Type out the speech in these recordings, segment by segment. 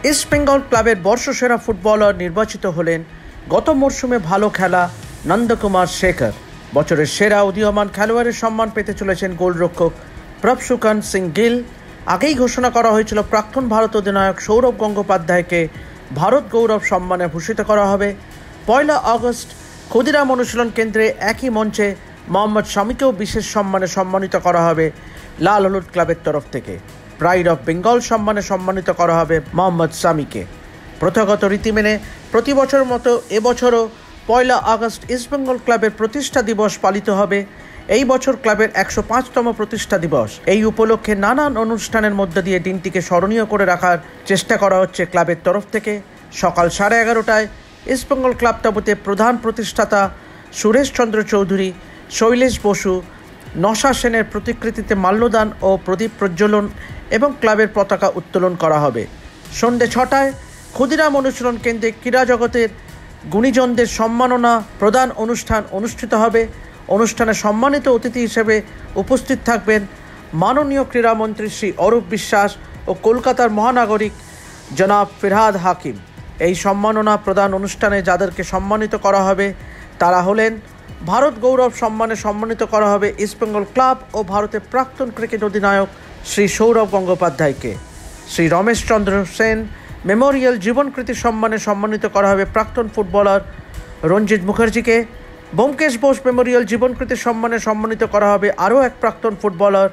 East Bengal ক্লাবের বর্ষসেরা footballer নির্বাচিত হলেন গত মরশুমে ভালো খেলা নন্দকুমার শেখর। বছরের সেরা উদীয়মান খেলোয়াড়ের সম্মান পেতে চলেছেন গোলরক্ষক প্রভসুকান সিং গিল। আগেই ঘোষণা করা হয়েছিল প্রাক্তন ভারত অধিনায়ক সৌরভ গঙ্গোপাধ্যায়কে ভারত গৌরব সম্মানে ভূষিত করা হবে। 1 আগস্ট ক্ষুদিরাম অনুশীলন কেন্দ্রে একই মঞ্চে মোহাম্মদ শামিকেও বিশেষ সম্মানে সম্মানিত করা হবে লাল হলুদ ক্লাবের তরফ থেকে। প্রাইড অফ বেঙ্গল সম্মানে সম্মানিত করা হবে মোহাম্মদ শামিকে। প্রথাগত রীতি মেনে প্রতি বছরের মতো এবছরও 1 আগস্ট ইস্টবেঙ্গল ক্লাবের প্রতিষ্ঠা দিবস পালিত হবে। এই বছর ক্লাবের 105তম প্রতিষ্ঠা দিবস। এই উপলক্ষে নানান অনুষ্ঠানের মধ্য দিয়ে দিনটিকে স্মরণীয় করে রাখার চেষ্টা করা হচ্ছে ক্লাবের তরফ থেকে। সকাল 11:30টায় ইস্টবেঙ্গল ক্লাব তাঁবুতে প্রধান প্রতিষ্ঠাতা সুরেশ চন্দ্র চৌধুরী, শৈলেশ বসু, নশা সেনের প্রতিকৃতিতে মাল্যদান ও প্রদীপ প্রজ্বলন এবং ক্লাবের পতাকা উত্তোলন করা হবে। সন্ধ্যে 6টায় ক্ষুদিরাম অনুশীলন কেন্দ্রে ক্রীড়া জগতের গুণীজনদের সম্মাননা প্রদান অনুষ্ঠান অনুষ্ঠিত হবে। অনুষ্ঠানে সম্মানিত অতিথি হিসেবে উপস্থিত থাকবেন মাননীয় ক্রীড়ামন্ত্রী শ্রী অরূপ বিশ্বাস ও কলকাতার মহানাগরিক জনাব ফিরহাদ হাকিম। এই সম্মাননা প্রদান অনুষ্ঠানে যাদেরকে সম্মানিত করা হবে তারা হলেন ভারত গৌরব সম্মানে সম্মানিত করা হবে ইস্টবেঙ্গল ক্লাব ও ভারতের প্রাক্তন ক্রিকেট অধিনায়ক শ্রী সৌরভ গঙ্গোপাধ্যায়কে। শ্রী রমেশ চন্দ্র সেন মেমোরিয়াল জীবনকৃতি সম্মানে সম্মানিত করা হবে প্রাক্তন ফুটবলার রঞ্জিত মুখার্জিকে। ব্যোমকেশ বোস মেমোরিয়াল জীবনকৃতি সম্মানে সম্মানিত করা হবে আরও এক প্রাক্তন ফুটবলার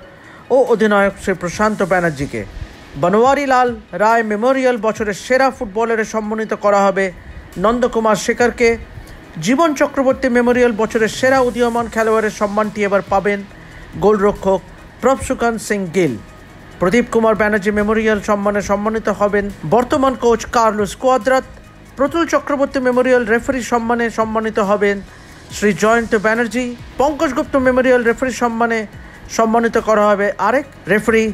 ও অধিনায়ক শ্রী প্রশান্ত ব্যানার্জিকে। বনওয়ারিলাল রায় মেমোরিয়াল বছরের সেরা ফুটবলারে সম্মানিত করা হবে নন্দকুমার শেখরকে। জীবন চক্রবর্তী মেমোরিয়াল বছরের সেরা উদীয়মান খেলোয়াড়ের সম্মানটি এবার পাবেন গোলরক্ষক প্রভসুকান সিং গিল। প্রদীপ কুমার ব্যানার্জি মেমোরিয়াল সম্মানে সম্মানিত হবেন বর্তমান coach Carlos Cuadrat. Pratul Chakraborty Memorial referee সম্মানে সম্মানিত হবেন শ্রী জয়ন্ত ব্যানার্জি। পঙ্কজ গুপ্ত মেমোরিয়াল রেফারি সম্মানে সম্মানিত করা হবে আরেক রেফারি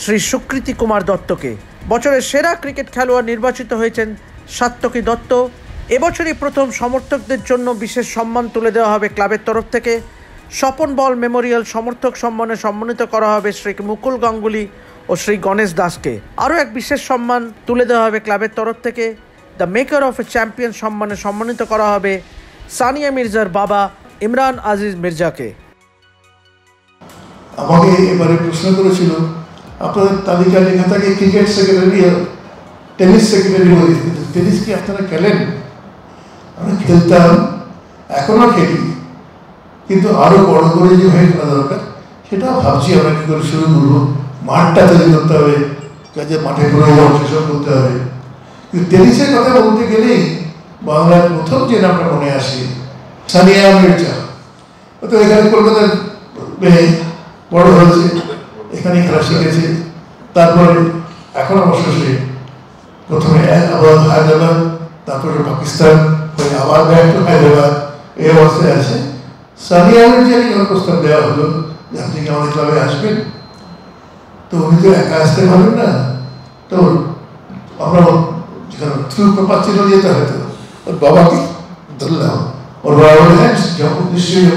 শ্রী সুকৃতি কুমার দত্তকে। বছরের সেরা ক্রিকেট খেলোয়াড় নির্বাচিত হয়েছেন সাত্তকী দত্ত। এবছরই প্রথম সমর্থকদের জন্য বিশেষ সম্মান তুলে দেওয়া হবে ক্লাবের তরফ থেকে। স্বপন বল মেমোরিয়াল সমর্থক সম্মানে সম্মানিত করা হবে শ্রী মুকুল গাঙ্গুলি ও শ্রী গণেশ দাসকে। আরও এক বিশেষ সম্মান তুলে দেওয়া হবে ক্লাবের তরফ থেকে। The maker of A champion সম্মানে সম্মানিত করা হবে সানিয়া মির্জার বাবা ইমরান আজিজ মির্জাকে। আমাকে এবারে প্রশ্ন করেছিল আপনাদের তালিকা লেখা থাকে ক্রিকেট সেক্রেটারি আর টেনিস সেক্রেটারি বলে, টেনিস কি আপনারা খেলেন? আমি খেলতাম, এখনও খেলি, কিন্তু আরও বড় করে যে হয়ে খেলা দরকার সেটাও ভাবছি আমরা কী করে শুরু করবো। মাঠটা তৈরি করতে হবে, কাজে মাঠে প্রয়োজন সেসব করতে হবে। কিন্তু টেনিসের কথা বলতে গেলেই বাংলার প্রথম যে নামটা মনে আসে সানিয়া মির্জা। ও তো এখানে কলকাতার মেয়ে, বড় হয়েছে, এখানেই খেলা শিখেছে। তারপরে এখন অবশ্য সে প্রথমে আবার হায়দ্রাবাদ, তারপরে পাকিস্তান, আবার ব্যাক টু হায়দ্রাবাদ, এই অবস্থায় আছে। সানিয়া মির্জাকে যখন প্রস্তাব দেওয়া হলো যে আপনি কি আমাদের ক্লাবে আসবেন, তো উনি তো একা আসতে পারবেন না। তো আমরা যেখানে থ্রু পাচ্ছিল যেতে হয়তো ওর বাবাকে ধরলাম, ওর বাবা বলে হ্যাঁ যখন নিশ্চয়ই